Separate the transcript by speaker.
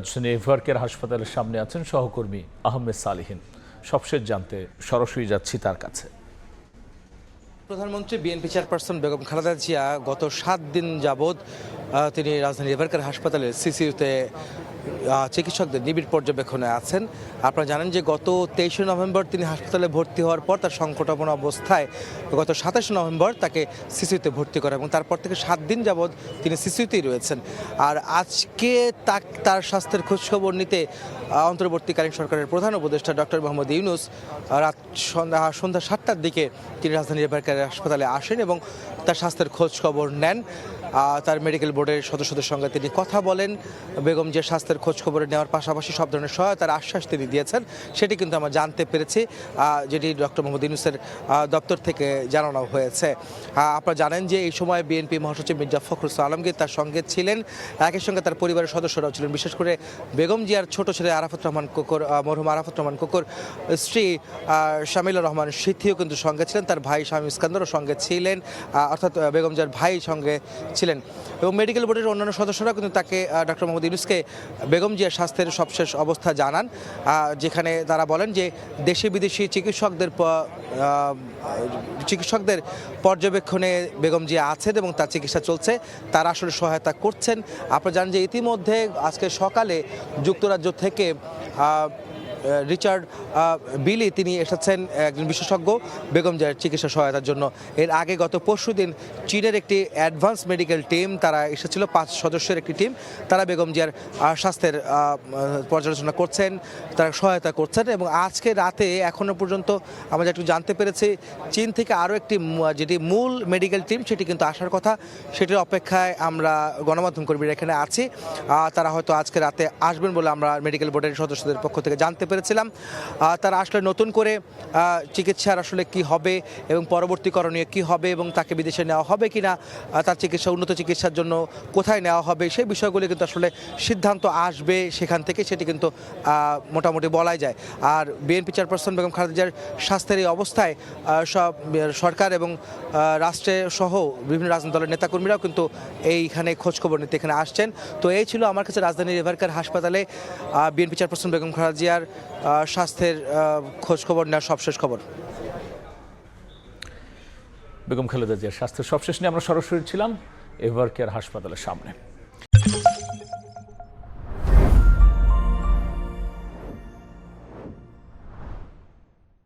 Speaker 1: রাজধানী এভারকেয়ার হাসপাতালের সামনে আছেন সহকর্মী আহমেদ সালিহিন। সবশেষ জানতে সরাসরি যাচ্ছি তার কাছে।
Speaker 2: প্রধানমন্ত্রী বিএনপি চেয়ারপারসন বেগম খালেদা জিয়া গত 7 দিন যাবৎ তিনি রাজধানী এভারকেয়ার হাসপাতালের সিসিইউতে চিকিৎসকদের নিবিড় পর্যবেক্ষণে আছেন। আপনারা জানেন যে গত 23 নভেম্বর তিনি হাসপাতালে ভর্তি হওয়ার পর তার সংকটাপন্ন অবস্থায় গত 27 নভেম্বর তাকে সিসিইউতে ভর্তি করা এবং তারপর থেকে 7 দিন যাবৎ তিনি সিসিইউতেই রয়েছেন। আর আজকে তার স্বাস্থ্যের খোঁজখবর নিতে অন্তর্বর্তীকালীন সরকারের প্রধান উপদেষ্টা ডক্টর মোহাম্মদ ইউনূস সন্ধ্যা 7টার দিকে তিনি রাজধানী এভারকেয়ার হাসপাতালে আসেন এবং তার স্বাস্থ্যের খোঁজখবর নেন। তার মেডিকেল বোর্ডের সদস্যদের সঙ্গে তিনি কথা বলেন। বেগম যে স্বাস্থ্যের খোঁজখবর নেওয়ার পাশাপাশি সব ধরনের সহায়তার আশ্বাস তিনি দিয়েছেন, সেটি কিন্তু আমরা জানতে পেরেছি, যেটি ডক্টর মোহাম্মদ ইউনূসের দপ্তর থেকে জানানো হয়েছে। আপনারা জানেন যে এই সময় বিএনপি মহাসচিব মির্জা ফখরুল ইসলাম আলমগীর তার সঙ্গে ছিলেন, একই সঙ্গে তার পরিবারের সদস্যরাও ছিলেন। বিশেষ করে বেগম জিয়ার ছোট ছেলে আরাফাত রহমান কোকর, মরহুম আরাফাত রহমান কোকর স্ত্রী শামিলুর রহমান সিথিও কিন্তু সঙ্গে ছিলেন, তার ভাই শামীম ইস্কান্দরও সঙ্গে ছিলেন, অর্থাৎ বেগম জিয়ার ভাই সঙ্গে ছিলেন। এবং মেডিকেল বোর্ডের অন্যান্য সদস্যরা কিন্তু তাকে, ডক্টর মোহাম্মদ ইউনূসকে বেগম জিয়ার স্বাস্থ্যের সবশেষ অবস্থা জানান, যেখানে তারা বলেন যে দেশি বিদেশি চিকিৎসকদের পর্যবেক্ষণে বেগম জিয়া আছেন এবং তার চিকিৎসা চলছে, তারা আসলে সহায়তা করছেন। আপনারা জানেন যে ইতিমধ্যে আজকে সকালে যুক্তরাজ্য থেকে রিচার্ড বিলি তিনি এসেছেন, একজন বিশেষজ্ঞ বেগম জিয়ার চিকিৎসা সহায়তার জন্য। এর আগে গত পরশুদিন চীনের একটি অ্যাডভান্স মেডিকেল টিম তারা এসেছিল, 5 সদস্যের একটি টিম, তারা বেগম জিয়ার স্বাস্থ্যের পর্যালোচনা করছেন, তারা সহায়তা করছেন। এবং আজকে রাতে এখনও পর্যন্ত আমরা একটু জানতে পেরেছি চীন থেকে আরও একটি যেটি মূল মেডিকেল টিম সেটি কিন্তু আসার কথা, সেটির অপেক্ষায় আমরা গণমাধ্যম কর্মীরা এখানে আছি। তারা হয়তো আজকে রাতে আসবেন বলে আমরা মেডিকেল বোর্ডের সদস্যদের পক্ষ থেকে জানতে পেরেছিলাম। তারা আসলে নতুন করে চিকিৎসার আসলে কি হবে এবং পরবর্তী করণীয় কি হবে এবং তাকে বিদেশে নেওয়া হবে কিনা, তার চিকিৎসা উন্নত চিকিৎসার জন্য কোথায় নেওয়া হবে, সেই বিষয়গুলি কিন্তু আসলে সিদ্ধান্ত আসবে সেখান থেকে, সেটি কিন্তু মোটামুটি বলাই যায়। আর বিএনপি চেয়ারপারসন বেগম খালেদা জিয়ার স্বাস্থ্যের এই অবস্থায় সব সরকার এবং রাষ্ট্রে সহ বিভিন্ন রাজনৈতিক দলের নেতাকর্মীরাও কিন্তু এইখানে খোঁজখবর নিতে এখানে আসছেন। তো এই ছিল আমার কাছে রাজধানীর এভারকেয়ার হাসপাতালে বিএনপি চেয়ারপারসন বেগম খালেদা জিয়ার স্বাস্থ্যের খোঁজখবর নেওয়ার সবশেষ খবর।
Speaker 1: বেগম খালেদা জিয়ার স্বাস্থ্যের সবশেষ নিয়ে আমরা সরাসরি ছিলাম এভারকেয়ার হাসপাতালের সামনে।